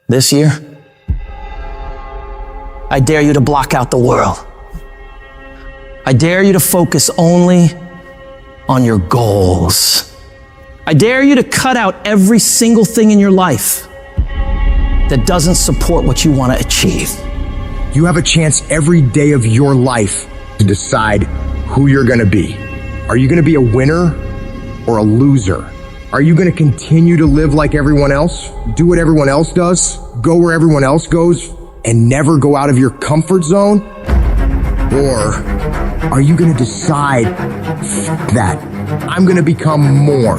This year, I dare you to block out the world. I dare you to focus only on your goals. I dare you to cut out every single thing in your life that doesn't support what you want to achieve. You have a chance every day of your life to decide who you're going to be. Are you going to be a winner or a loser? Are you going to continue to live like everyone else, do what everyone else does, go where everyone else goes, and never go out of your comfort zone? Or are you going to decide that I'm going to become more?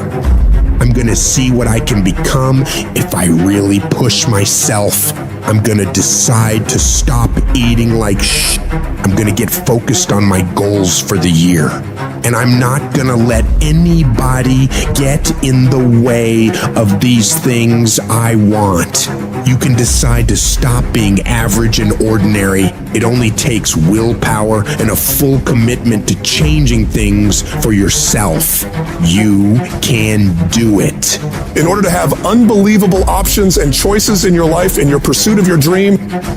I'm gonna see what I can become if I really push myself. I'm gonna decide to stop eating like shit. I'm gonna get focused on my goals for the year. And I'm not gonna let anybody get in the way of these things I want. You can decide to stop being average and ordinary. It only takes willpower and a full commitment to changing things for yourself. You can do it. In order to have unbelievable options and choices in your life in your pursuit of your dream,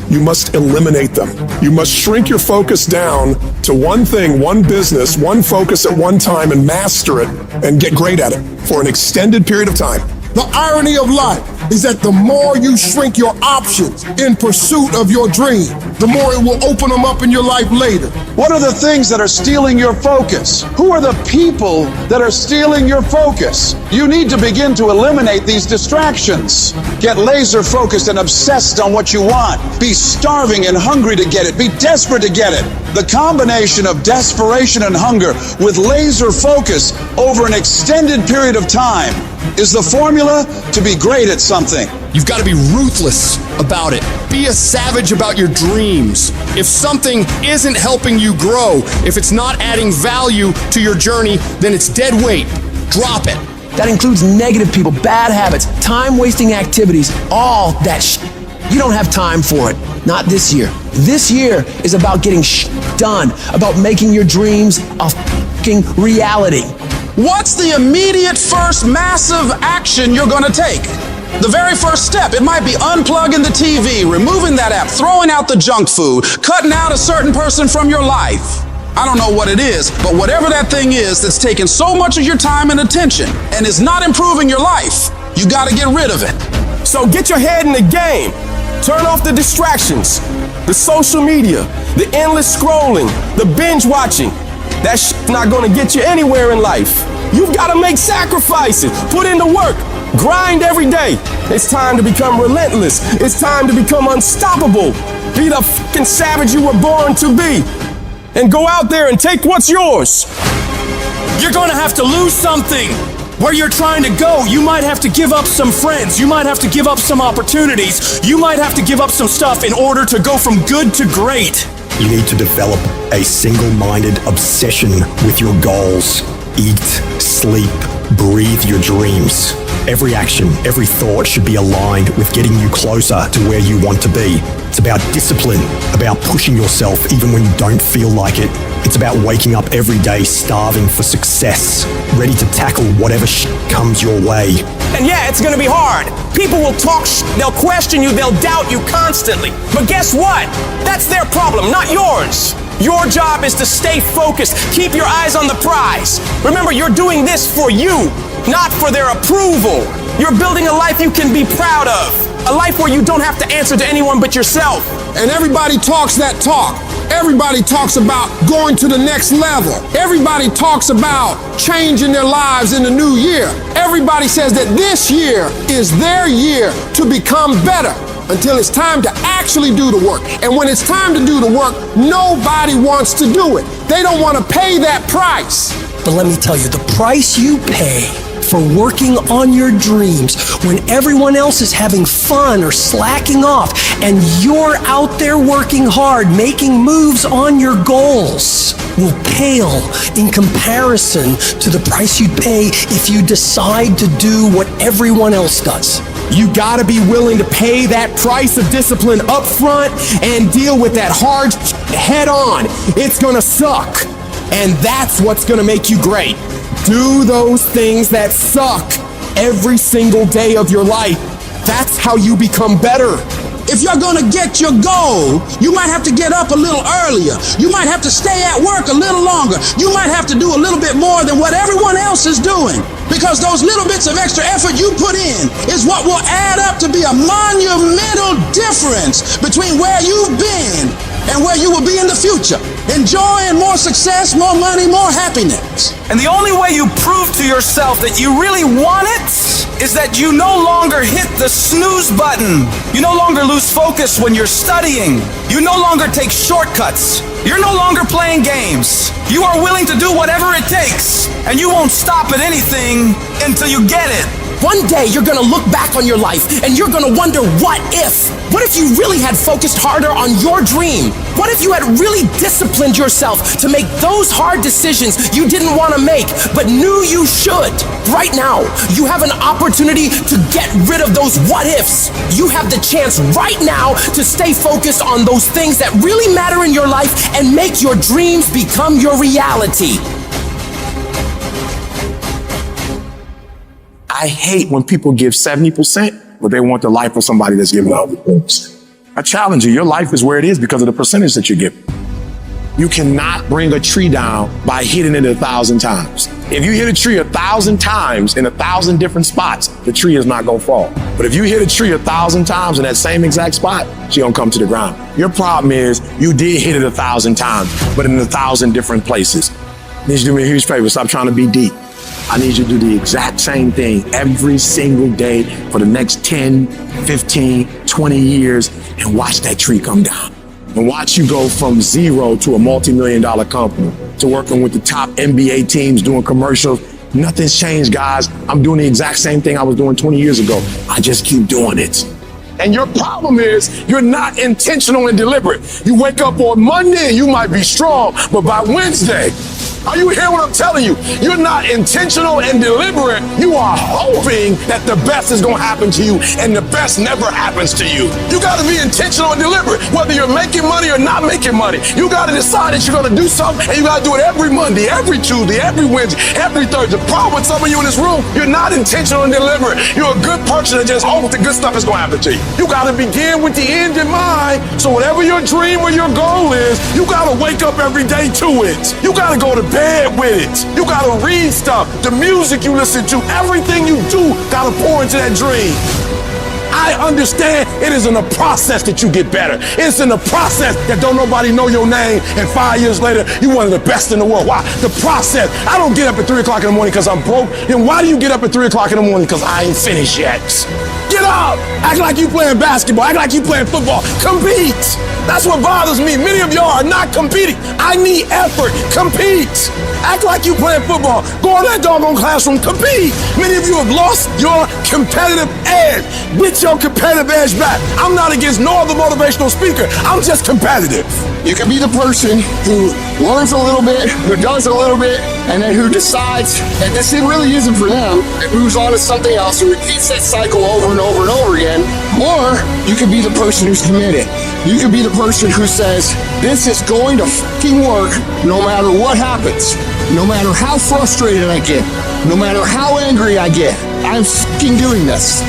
you must eliminate them. You must shrink your focus down to one thing, one business, one focus at one time, and master it and get great at it for an extended period of time. The irony of life is that the more you shrink your options in pursuit of your dream, the more it will open them up in your life later. What are the things that are stealing your focus? Who are the people that are stealing your focus? You need to begin to eliminate these distractions. Get laser focused and obsessed on what you want. Be starving and hungry to get it. Be desperate to get it. The combination of desperation and hunger with laser focus over an extended period of time is the formula to be great at something. You've got to be ruthless about it. Be a savage about your dreams. If something isn't helping you grow, if it's not adding value to your journey, then it's dead weight. Drop it. That includes negative people, bad habits, time-wasting activities, all that You don't have time for it. Not this year. This year is about getting done, about making your dreams a fucking reality. What's the immediate first massive action you're going to take? The very first step, it might be unplugging the TV, removing that app, throwing out the junk food, cutting out a certain person from your life. I don't know what it is, but whatever that thing is that's taking so much of your time and attention and is not improving your life, you got to get rid of it. So get your head in the game. Turn off the distractions, the social media, the endless scrolling, the binge watching. That shit's not gonna get you anywhere in life. You've gotta make sacrifices, put in the work, grind every day. It's time to become relentless. It's time to become unstoppable. Be the fucking savage you were born to be. And go out there and take what's yours. You're gonna have to lose something. Where you're trying to go, you might have to give up some friends. You might have to give up some opportunities. You might have to give up some stuff in order to go from good to great. You need to develop a single-minded obsession with your goals. Eat, sleep, breathe your dreams. Every action, every thought should be aligned with getting you closer to where you want to be. It's about discipline, about pushing yourself even when you don't feel like it. It's about waking up every day starving for success, ready to tackle whatever comes your way. And yeah, it's gonna be hard. People will talk they'll question you, they'll doubt you constantly. But guess what? That's their problem, not yours. Your job is to stay focused, keep your eyes on the prize. Remember, you're doing this for you, not for their approval. You're building a life you can be proud of, a life where you don't have to answer to anyone but yourself. And everybody talks that talk. Everybody talks about going to the next level. Everybody talks about changing their lives in the new year. Everybody says that this year is their year to become better until it's time to actually do the work. And when it's time to do the work, nobody wants to do it. They don't want to pay that price. But let me tell you, the price you pay for working on your dreams when everyone else is having fun or slacking off and you're out there working hard, making moves on your goals, will pale in comparison to the price you'd pay if you decide to do what everyone else does. You gotta be willing to pay that price of discipline up front and deal with that hard head on. It's gonna suck. And that's what's gonna make you great. Do those things that suck every single day of your life. That's how you become better. If you're gonna get your goal, you might have to get up a little earlier. You might have to stay at work a little longer. You might have to do a little bit more than what everyone else is doing. Because those little bits of extra effort you put in is what will add up to be a monumental difference between where you've been and where you will be in the future. Enjoying more success, more money, more happiness. And the only way you prove to yourself that you really want it is that you no longer hit the snooze button. You no longer lose focus when you're studying. You no longer take shortcuts. You're no longer playing games. You are willing to do whatever it takes, and you won't stop at anything until you get it. One day you're gonna look back on your life and you're gonna wonder, what if? What if you really had focused harder on your dream? What if you had really disciplined yourself to make those hard decisions you didn't want to make but knew you should? Right now, you have an opportunity to get rid of those what ifs. You have the chance right now to stay focused on those things that really matter in your life and make your dreams become your reality. I hate when people give 70%, but they want the life of somebody that's giving 100%. I challenge you, your life is where it is because of the percentage that you give. You cannot bring a tree down by hitting it 1,000 times. If you hit a tree 1,000 times in 1,000 different spots, the tree is not gonna fall. But if you hit a tree 1,000 times in that same exact spot, she's gonna come to the ground. Your problem is you did hit it 1,000 times, but in 1,000 different places. I need you to do me a huge favor, stop trying to be deep. I need you to do the exact same thing every single day for the next 10, 15, 20 years and watch that tree come down. And watch you go from zero to a multi-million-dollar company, to working with the top NBA teams, doing commercials. Nothing's changed, guys. I'm doing the exact same thing I was doing 20 years ago. I just keep doing it. And your problem is you're not intentional and deliberate. You wake up on Monday and you might be strong, but by Wednesday, are you hearing what I'm telling you? You're not intentional and deliberate. You are hoping that the best is going to happen to you, and the best never happens to you. You got to be intentional and deliberate. Whether you're making money or not making money, you got to decide that you're going to do something, and you got to do it every Monday, every Tuesday, every Wednesday, every Thursday. The problem with some of you in this room, you're not intentional and deliberate. You're a good person that just hopes the good stuff is going to happen to you. You got to begin with the end in mind. So whatever your dream or your goal is, you got to wake up every day to it. You got to go to bed with it. You gotta read stuff, the music you listen to, everything you do gotta pour into that dream. I understand it is in the process that you get better. It's in the process that don't nobody know your name, and 5 years later, you're one of the best in the world. Why? The process. I don't get up at 3 o'clock in the morning because I'm broke. Then why do you get up at 3 o'clock in the morning? Because I ain't finished yet. Get up! Act like you playing basketball. Act like you playing football. Compete! That's what bothers me. Many of y'all are not competing. I need effort. Compete! Act like you playing football. Go in that doggone classroom. Compete! Many of you have lost your competitive edge. Get your competitive edge back. I'm not against no other motivational speaker. I'm just competitive. You can be the person who learns a little bit, who does a little bit, and then who decides that this really isn't for them and moves on to something else and repeats that cycle over and over and over again. Or you could be the person who's committed. You could be the person who says, this is going to fucking work no matter what happens. No matter how frustrated I get, no matter how angry I get, I'm fucking doing this.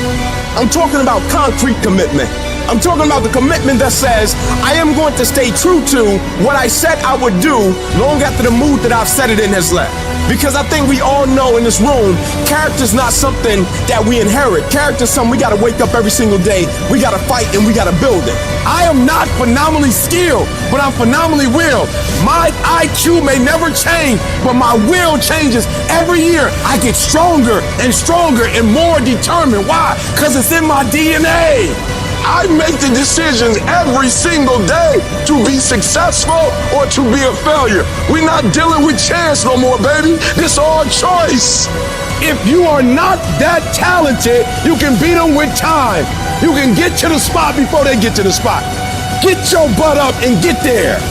I'm talking about concrete commitment. I'm talking about the commitment that says, I am going to stay true to what I said I would do long after the mood that I've set it in has left. Because I think we all know in this room, character's not something that we inherit. Character's something we gotta wake up every single day, we gotta fight, and we gotta build it. I am not phenomenally skilled, but I'm phenomenally willed. My IQ may never change, but my will changes every year. I get stronger and stronger and more determined. Why? Because it's in my DNA. I make the decisions every single day to be successful or to be a failure. We're not dealing with chance no more, baby. This all choice. If you are not that talented, you can beat them with time. You can get to the spot before they get to the spot. Get your butt up and get there.